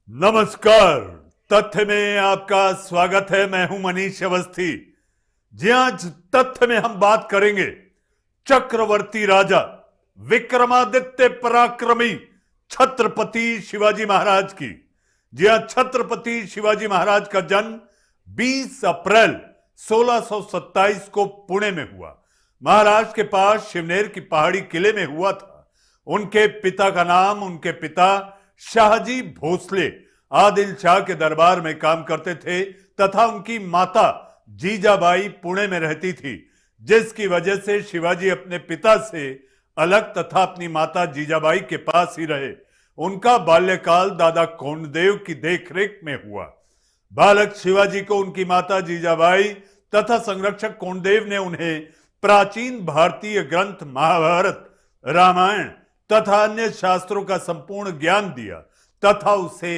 नमस्कार। तथ्य में आपका स्वागत है। मैं हूं मनीष अवस्थी। जी आज तथ्य में हम बात करेंगे चक्रवर्ती राजा विक्रमादित्य पराक्रमी छत्रपति शिवाजी महाराज की। जी हाँ, छत्रपति शिवाजी महाराज का जन्म 20 अप्रैल 1627 को पुणे में हुआ। महाराष्ट्र के पास शिवनेर की पहाड़ी किले में हुआ था। उनके पिता का नाम, उनके पिता शाहजी भोसले आदिल शाह के दरबार में काम करते थे तथा उनकी माता जीजाबाई पुणे में रहती थी, जिसकी वजह से शिवाजी अपने पिता से अलग तथा अपनी माता जीजाबाई के पास ही रहे। उनका बाल्यकाल दादा कोंडदेव की देखरेख में हुआ। बालक शिवाजी को उनकी माता जीजाबाई तथा संरक्षक कोंडदेव ने उन्हें प्राचीन भारतीय ग्रंथ महाभारत, रामायण तथा अन्य शास्त्रों का संपूर्ण ज्ञान दिया तथा उसे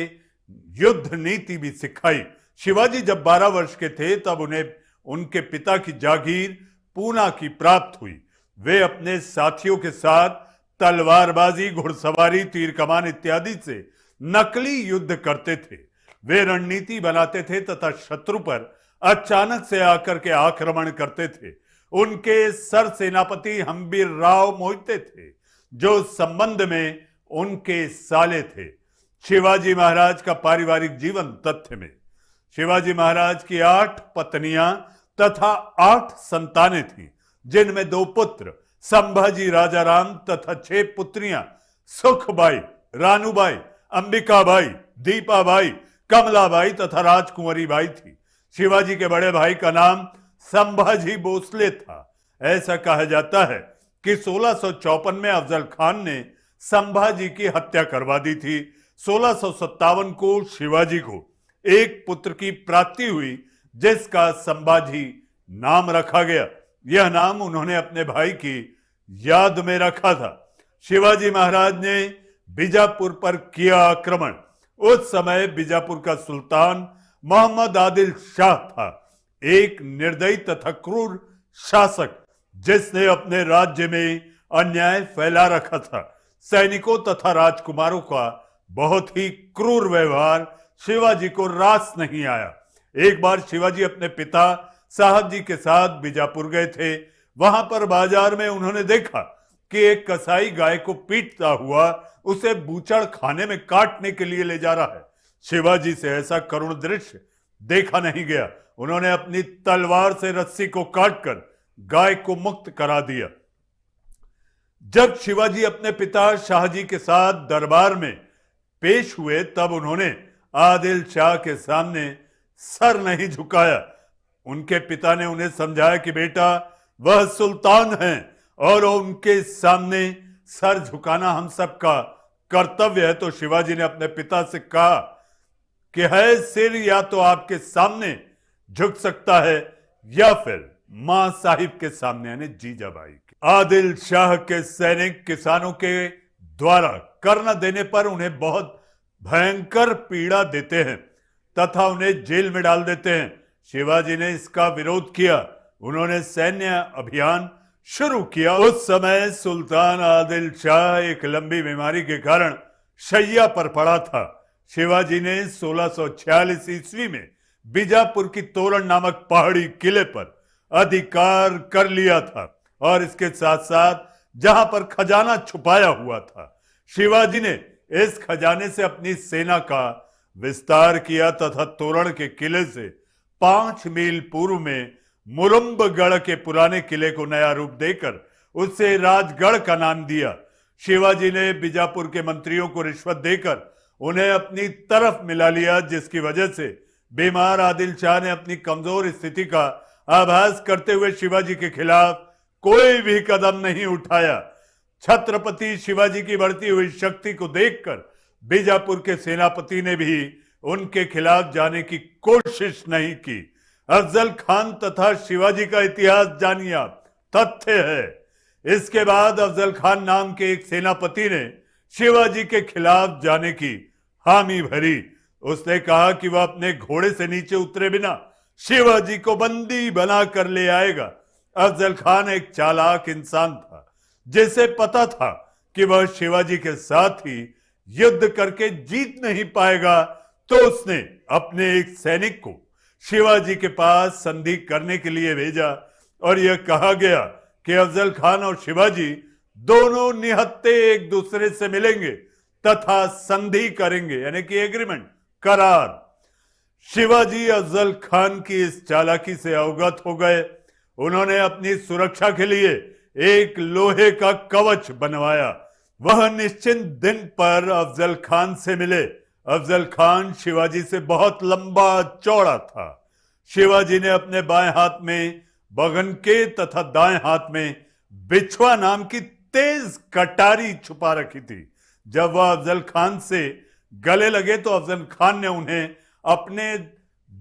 युद्ध नीति भी सिखाई। शिवाजी जब 12 वर्ष के थे तब उन्हें उनके पिता की जागीर पूना की प्राप्त हुई। वे अपने साथियों के साथ तलवारबाजी, घुड़सवारी, तीर कमान इत्यादि से नकली युद्ध करते थे। वे रणनीति बनाते थे तथा शत्रु पर अचानक से आकर के आक्रमण करते थे। उनके सर सेनापति हम्बीर राव मोहिते थे, जो संबंध में उनके साले थे। शिवाजी महाराज का पारिवारिक जीवन तथ्य में। शिवाजी महाराज की 8 पत्नियां तथा 8 संतानें थीं, जिनमें 2 पुत्र संभाजी राजाराम तथा 6 पुत्रियां सुखबाई, रानूबाई, अंबिकाबाई, दीपाबाई, कमलाबाई तथा राजकुंवरी बाई थी। शिवाजी के बड़े भाई का नाम संभाजी भोसले था। ऐसा कहा जाता है कि 1654 में अफजल खान ने संभाजी की हत्या करवा दी थी। 1657 को शिवाजी को एक पुत्र की प्राप्ति हुई, जिसका संभाजी नाम रखा गया। यह नाम उन्होंने अपने भाई की याद में रखा था। शिवाजी महाराज ने बीजापुर पर किया आक्रमण। उस समय बीजापुर का सुल्तान मोहम्मद आदिल शाह था, एक निर्दयी तथा क्रूर शासक जिसने अपने राज्य में अन्याय फैला रखा था। सैनिकों तथा राजकुमारों का बहुत ही क्रूर व्यवहार शिवाजी को रास नहीं आया। एक बार शिवाजी अपने पिता साहब जी के साथ बीजापुर गए थे। वहां पर बाजार में उन्होंने देखा कि एक कसाई गाय को पीटता हुआ उसे बूचड़ खाने में काटने के लिए ले जा रहा है। शिवाजी से ऐसा करुण दृश्य देखा नहीं गया। उन्होंने अपनी तलवार से रस्सी को काटकर गाय को मुक्त करा दिया। जब शिवाजी अपने पिता शाहजी के साथ दरबार में पेश हुए तब उन्होंने आदिल शाह के सामने सर नहीं झुकाया। उनके पिता ने उन्हें समझाया कि बेटा, वह सुल्तान हैं और उनके सामने सर झुकाना हम सबका कर्तव्य है। तो शिवाजी ने अपने पिता से कहा कि है सिर या तो आपके सामने झुक सकता है या फिर मां साहिब के सामने, यानी जीजाबाई के। आदिल शाह के सैनिक किसानों के द्वारा कर न देने पर उन्हें बहुत भयंकर पीड़ा देते हैं तथा उन्हें जेल में डाल देते हैं। शिवाजी ने इसका विरोध किया। उन्होंने सैन्य अभियान शुरू किया। उस समय सुल्तान आदिल शाह एक लंबी बीमारी के कारण शैया पर पड़ा था। शिवाजी ने 1646 ईस्वी में बीजापुर की तोरण नामक पहाड़ी किले पर अधिकार कर लिया था और इसके साथ साथ जहां पर खजाना छुपाया हुआ था, शिवाजी ने इस खजाने से अपनी सेना का विस्तार किया तथा तोरण के किले से 5 मील पूर्व में मुरुम्बगढ़ के पुराने किले को नया रूप देकर उसे राजगढ़ का नाम दिया। शिवाजी ने बीजापुर के मंत्रियों को रिश्वत देकर उन्हें अपनी तरफ मिला लिया, जिसकी वजह से बीमार आदिल शाह ने अपनी कमजोर स्थिति का आभास करते हुए शिवाजी के खिलाफ कोई भी कदम नहीं उठाया। छत्रपति शिवाजी की बढ़ती हुई शक्ति को देखकर बीजापुर के सेनापति ने भी उनके खिलाफ जाने की कोशिश नहीं की। अफजल खान तथा शिवाजी का इतिहास जानिए आप, तथ्य है। इसके बाद अफजल खान नाम के एक सेनापति ने शिवाजी के खिलाफ जाने की हामी भरी। उसने कहा कि वह अपने घोड़े से नीचे उतरे बिना शिवाजी को बंदी बना कर ले आएगा। अफजल खान एक चालाक इंसान था, जिसे पता था कि वह शिवाजी के साथ ही युद्ध करके जीत नहीं पाएगा, तो उसने अपने एक सैनिक को शिवाजी के पास संधि करने के लिए भेजा और यह कहा गया कि अफजल खान और शिवाजी दोनों निहत्थे एक दूसरे से मिलेंगे तथा संधि करेंगे, यानी कि एग्रीमेंट, करार। शिवाजी अफजल खान की इस चालाकी से अवगत हो गए। उन्होंने अपनी सुरक्षा के लिए एक लोहे का कवच बनवाया। वह निश्चित दिन पर अफजल खान से मिले। अफजल खान शिवाजी से बहुत लंबा चौड़ा था। शिवाजी ने अपने बाएं हाथ में बगनके तथा दाएं हाथ में बिछुआ नाम की तेज कटारी छुपा रखी थी। जब वह अफजल खान से गले लगे तो अफजल खान ने उन्हें अपने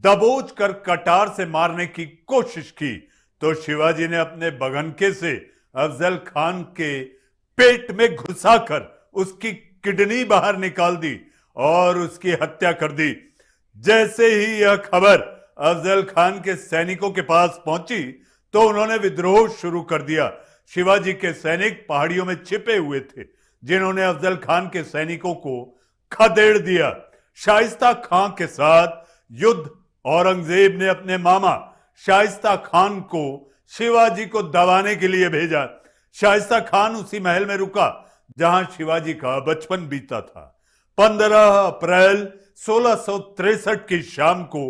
दबोच कर कटार से मारने की कोशिश की, तो शिवाजी ने अपने बगनके से अफजल खान के पेट में घुसाकर उसकी किडनी बाहर निकाल दी और उसकी हत्या कर दी। जैसे ही यह खबर अफजल खान के सैनिकों के पास पहुंची तो उन्होंने विद्रोह शुरू कर दिया। शिवाजी के सैनिक पहाड़ियों में छिपे हुए थे, जिन्होंने अफजल खान के सैनिकों को खदेड़ दिया। शाइस्ता खान के साथ युद्ध औरंगजेब ने अपने मामा शाइस्ता खान को शिवाजी को दबाने के लिए भेजा। शाइस्ता खान उसी महल में रुका जहां शिवाजी का बचपन बीता था। 15 अप्रैल 1663 की शाम को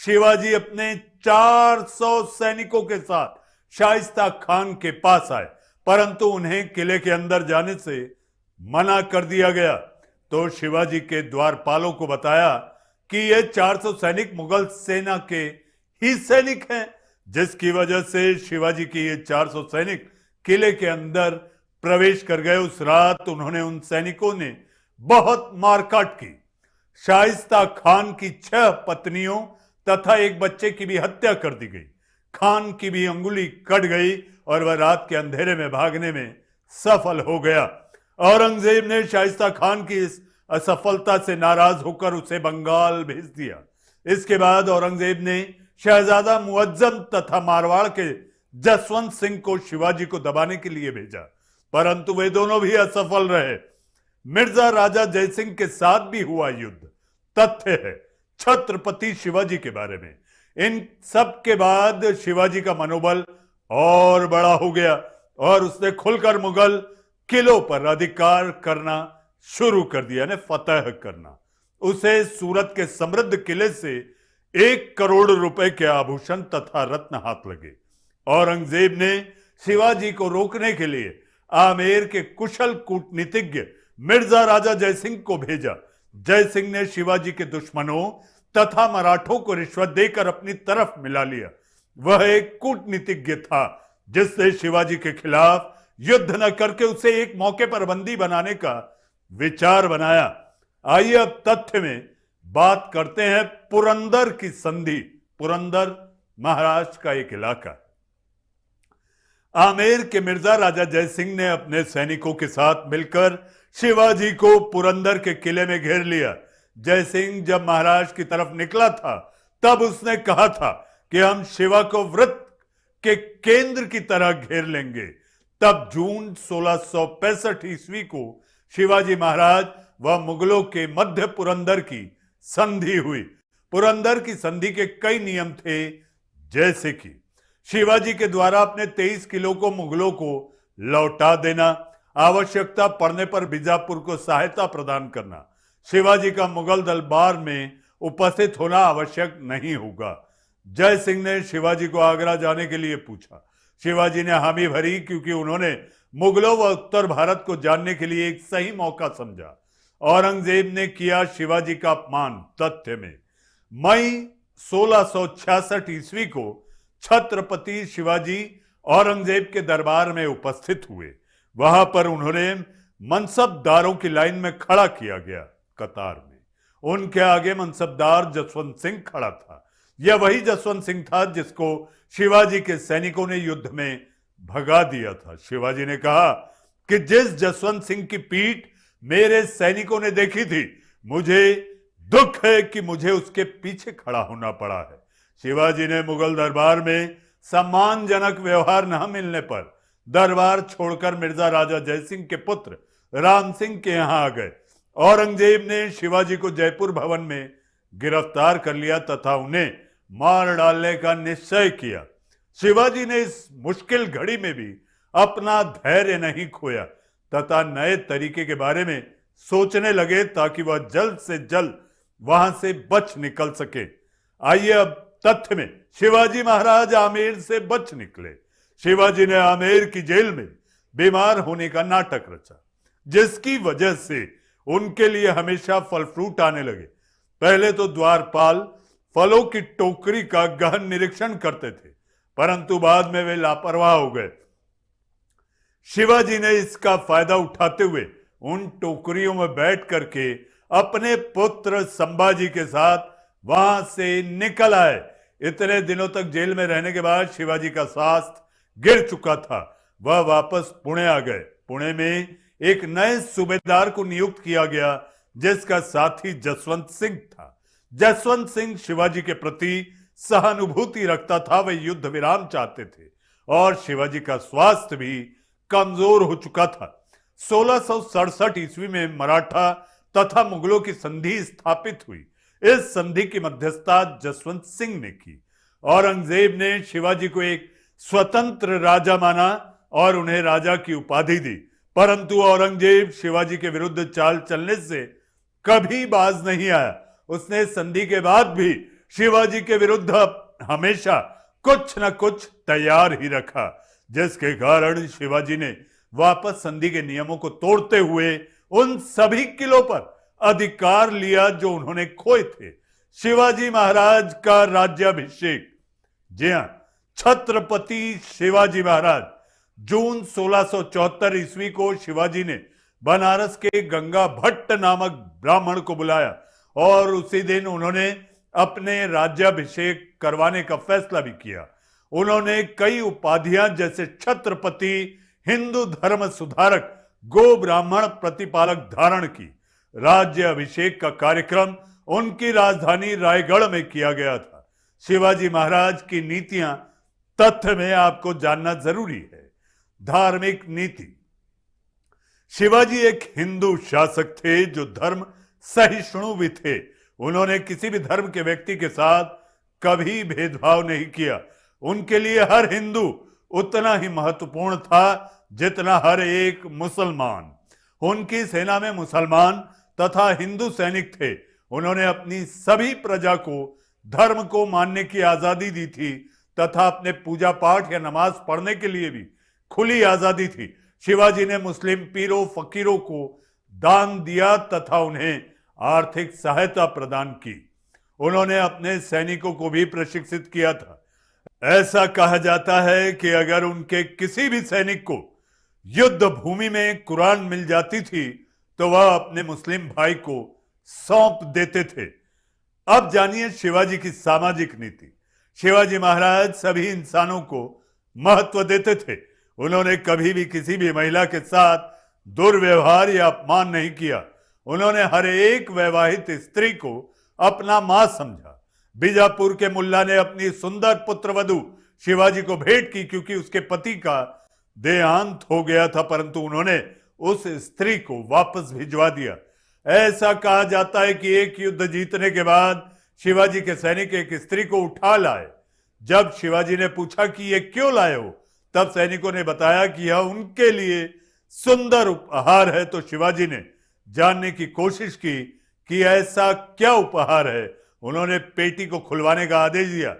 शिवाजी अपने 400 सैनिकों के साथ शाइस्ता खान के पास आए, परंतु उन्हें किले के अंदर जाने से मना कर दिया गया। तो शिवाजी के द्वारपालों को बताया कि ये 400 सैनिक मुगल सेना के ही सैनिक हैं, जिसकी वजह से शिवाजी के ये 400 सैनिक किले के अंदर प्रवेश कर गए। उस रात उन्होंने उन सैनिकों ने बहुत मारकाट की। शाइस्ता खान की 6 पत्नियों तथा एक बच्चे की भी हत्या कर दी गई। खान की भी अंगुली कट गई और वह रात के अंधेरे में भागने में सफल हो गया। औरंगजेब ने शाइस्ता खान की इस असफलता से नाराज होकर उसे बंगाल भेज दिया। इसके बाद औरंगजेब ने शहजादा मुअज्जम तथा मारवाड़ के जसवंत सिंह को शिवाजी को दबाने के लिए भेजा, परंतु वे दोनों भी असफल रहे। मिर्जा राजा जयसिंह के साथ भी हुआ युद्ध। तथ्य है छत्रपति शिवाजी के बारे में। इन सब के बाद शिवाजी का मनोबल और बड़ा हो गया और उसने खुलकर मुगल किलों पर अधिकार करना शुरू कर दिया, यानी फतह करना। उसे सूरत के समृद्ध किले से 1 करोड़ रुपए के आभूषण तथा रत्न हाथ लगे। औरंगजेब ने शिवाजी को रोकने के लिए आमेर के कुशल कूटनीतिज्ञ मिर्जा राजा जयसिंह को भेजा। जयसिंह ने शिवाजी के दुश्मनों तथा मराठों को रिश्वत देकर अपनी तरफ मिला लिया। वह एक कूटनीतिज्ञ था जिसने शिवाजी के खिलाफ युद्ध न करके उसे एक मौके पर बंदी बनाने का विचार बनाया। आइए अब तथ्य में बात करते हैं पुरंदर की संधि। पुरंदर महाराष्ट्र का एक इलाका है। आमेर के मिर्जा राजा जयसिंह ने अपने सैनिकों के साथ मिलकर शिवाजी को पुरंदर के किले में घेर लिया। जयसिंह जब महाराष्ट्र की तरफ निकला था तब उसने कहा था कि हम शिवा को वृत्त के केंद्र की तरह घेर लेंगे। तब जून 1665 ईस्वी को शिवाजी महाराज व मुगलों के मध्य पुरंदर की संधि हुई। पुरंदर की संधि के कई नियम थे, जैसे कि शिवाजी के द्वारा अपने 23 किलों को मुगलों को लौटा देना, आवश्यकता पड़ने पर बीजापुर को सहायता प्रदान करना, शिवाजी का मुगल दरबार में उपस्थित होना आवश्यक नहीं होगा। जय सिंह ने शिवाजी को आगरा जाने के लिए पूछा। शिवाजी ने हामी भरी क्योंकि उन्होंने मुगलों व उत्तर भारत को जानने के लिए एक सही मौका समझा। औरंगजेब ने किया शिवाजी का अपमान। तथ्य में मई 1666 ईस्वी को छत्रपति शिवाजी औरंगजेब के दरबार में उपस्थित हुए। वहां पर उन्होंने मनसबदारों की लाइन में खड़ा किया गया, कतार में। उनके आगे मनसबदार जसवंत सिंह खड़ा था। यह वही जसवंत सिंह था जिसको शिवाजी के सैनिकों ने युद्ध में भगा दिया था। शिवाजी ने कहा कि जिस जसवंत सिंह की पीठ मेरे सैनिकों ने देखी थी, मुझे दुख है कि मुझे उसके पीछे खड़ा होना पड़ा है। शिवाजी ने मुगल दरबार में सम्मानजनक व्यवहार न मिलने पर दरबार छोड़कर मिर्जा राजा जयसिंह के पुत्र राम सिंह के यहां आ गए औरंगजेब ने शिवाजी को जयपुर भवन में गिरफ्तार कर लिया तथा उन्हें मार डालने का निश्चय किया। शिवाजी ने इस मुश्किल घड़ी में भी अपना धैर्य नहीं खोया तथा नए तरीके के बारे में सोचने लगे ताकि वह जल्द से जल्द वहां से बच निकल सके। आइए अब तथ्य में शिवाजी महाराज आमेर से बच निकले। शिवाजी ने आमेर की जेल में बीमार होने का नाटक रचा, जिसकी वजह से उनके लिए हमेशा फल फ्रूट आने लगे। पहले तो द्वारपाल फलों की टोकरी का गहन निरीक्षण करते थे, परंतु बाद में वे लापरवाह हो गए। शिवाजी ने इसका फायदा उठाते हुए उन टोकरियों में बैठ करके अपने पुत्र संभाजी के साथ वहां से निकल आए। इतने दिनों तक जेल में रहने के बाद शिवाजी का स्वास्थ्य गिर चुका था। वह वापस पुणे आ गए। पुणे में एक नए सूबेदार को नियुक्त किया गया, जिसका साथी जसवंत सिंह था। जसवंत सिंह शिवाजी के प्रति सहानुभूति रखता था। वे युद्ध विराम चाहते थे और शिवाजी का स्वास्थ्य भी कमजोर हो चुका था। 1667 ईस्वी में मराठा तथा मुगलों की संधि स्थापित हुई। इस संधि की मध्यस्थता जसवंत सिंह ने की। औरंगजेब ने शिवाजी को एक स्वतंत्र राजा माना और उन्हें राजा की उपाधि दी, परंतु औरंगजेब शिवाजी के विरुद्ध चाल चलने से कभी बाज नहीं आया। उसने संधि के बाद भी शिवाजी के विरुद्ध हमेशा कुछ न कुछ तैयार ही रखा, जिसके कारण शिवाजी ने वापस संधि के नियमों को तोड़ते हुए उन सभी किलों पर अधिकार लिया जो उन्होंने खोए थे। शिवाजी महाराज का राज्याभिषेक, जी हां, छत्रपति शिवाजी महाराज, जून 1674 ईस्वी को शिवाजी ने बनारस के गंगा भट्ट नामक ब्राह्मण को बुलाया और उसी दिन उन्होंने अपने राज्याभिषेक करवाने का फैसला भी किया। उन्होंने कई उपाधियां जैसे छत्रपति, हिंदू धर्म सुधारक, गो ब्राह्मण प्रतिपालक धारण की। राज्य अभिषेक का कार्यक्रम उनकी राजधानी रायगढ़ में किया गया था। शिवाजी महाराज की नीतियां तथ्य में आपको जानना जरूरी है। धार्मिक नीति। शिवाजी एक हिंदू शासक थे जो धर्म सहिष्णु भी थे। उन्होंने किसी भी धर्म के व्यक्ति के साथ कभी भेदभाव नहीं किया। उनके लिए हर हिंदू उतना ही महत्वपूर्ण था जितना हर एक मुसलमान। उनकी सेना में मुसलमान तथा हिंदू सैनिक थे। उन्होंने अपनी सभी प्रजा को धर्म को मानने की आजादी दी थी तथा अपने पूजा पाठ या नमाज पढ़ने के लिए भी खुली आजादी थी। शिवाजी ने मुस्लिम पीरों फकीरों को दान दिया तथा उन्हें आर्थिक सहायता प्रदान की। उन्होंने अपने सैनिकों को भी प्रशिक्षित किया था। ऐसा कहा जाता है कि अगर उनके किसी भी सैनिक को युद्ध भूमि में कुरान मिल जाती थी तो वह अपने मुस्लिम भाई को सौंप देते थे। अब जानिए शिवाजी की सामाजिक नीति। शिवाजी महाराज सभी इंसानों को महत्व देते थे। उन्होंने कभी भी किसी भी महिला के साथ दुर्व्यवहार या अपमान नहीं किया। उन्होंने हर एक वैवाहित स्त्री को अपना मां समझा। बीजापुर के मुल्ला ने अपनी सुंदर पुत्रवधू शिवाजी को भेंट की क्योंकि उसके पति का देहांत हो गया था, परंतु उन्होंने उस स्त्री को वापस भिजवा दिया। ऐसा कहा जाता है कि एक युद्ध जीतने के बाद शिवाजी के सैनिक एक स्त्री को उठा लाए। जब शिवाजी ने पूछा कि ये क्यों लाए हो, तब सैनिकों ने बताया कि यह उनके लिए सुंदर उपहार है। तो शिवाजी ने जानने की कोशिश की कि ऐसा क्या उपहार है। उन्होंने पेटी को खुलवाने का आदेश दिया।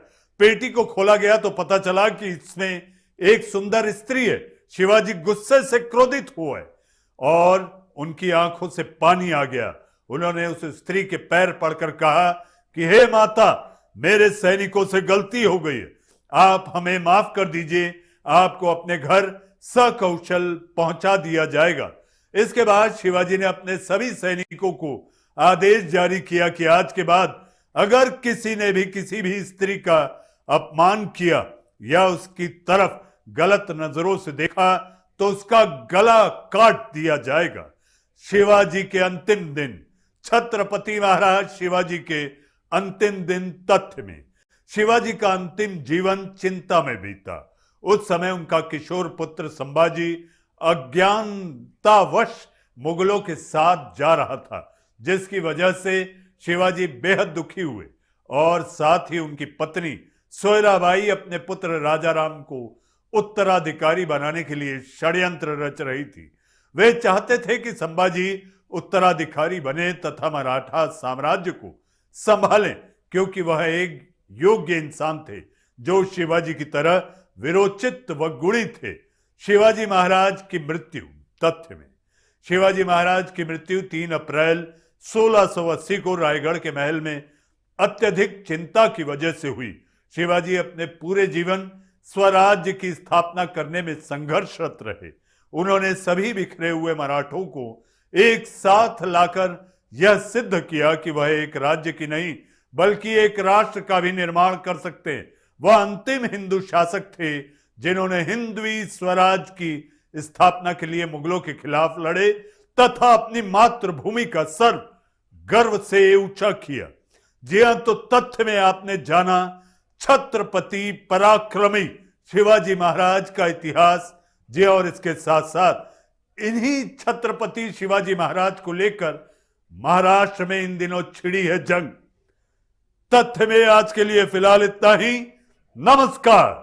पेटी को खोला गया तो पता चला कि इसमें एक सुंदर स्त्री है। शिवाजी गुस्से से क्रोधित हुए और उनकी आंखों से पानी आ गया। उन्होंने उस स्त्री के पैर पड़कर कहा कि हे माता, मेरे सैनिकों से गलती हो गई है, आप हमें माफ कर दीजिए, आपको अपने घर सकुशल पहुंचा दिया जाएगा। इसके बाद शिवाजी ने अपने सभी सैनिकों को आदेश जारी किया कि आज के बाद अगर किसी ने भी किसी भी स्त्री का अपमान किया या उसकी तरफ गलत नजरों से देखा तो उसका गला काट दिया जाएगा। शिवाजी के अंतिम दिन। छत्रपति महाराज शिवाजी के अंतिम दिन। तथ्य में शिवाजी का अंतिम जीवन चिंता में बीता। उस समय उनका किशोर पुत्र संभाजी अज्ञानतावश मुगलों के साथ जा रहा था, जिसकी वजह से शिवाजी बेहद दुखी हुए और साथ ही उनकी पत्नी सोयराबाई अपने पुत्र राजाराम को उत्तराधिकारी बनाने के लिए षड्यंत्र रच रही थी। वे चाहते थे कि संभाजी उत्तराधिकारी बने तथा मराठा साम्राज्य को संभालें, क्योंकि वह एक योग्य इंसान थे जो शिवाजी की तरह विरोचित व गुणी थे। शिवाजी महाराज की मृत्यु। तथ्य में शिवाजी महाराज की मृत्यु 3 अप्रैल 1680 को रायगढ़ के महल में अत्यधिक चिंता की वजह से हुई। शिवाजी अपने पूरे जीवन स्वराज्य की स्थापना करने में संघर्षरत रहे। उन्होंने सभी बिखरे हुए मराठों को एक साथ लाकर यह सिद्ध किया कि वह एक राज्य की नहीं बल्कि एक राष्ट्र का भी निर्माण कर सकते हैं। वह अंतिम हिंदू शासक थे जिन्होंने हिंदवी स्वराज की स्थापना के लिए मुगलों के खिलाफ लड़े तथा अपनी मातृभूमि का सर गर्व से ऊंचा किया। जी हां, तो तथ्य में आपने जाना छत्रपति पराक्रमी शिवाजी महाराज का इतिहास। जी, और इसके साथ साथ इन्हीं छत्रपति शिवाजी महाराज को लेकर महाराष्ट्र में इन दिनों छिड़ी है जंग। तथ्य में आज के लिए फिलहाल इतना ही। नमस्कार।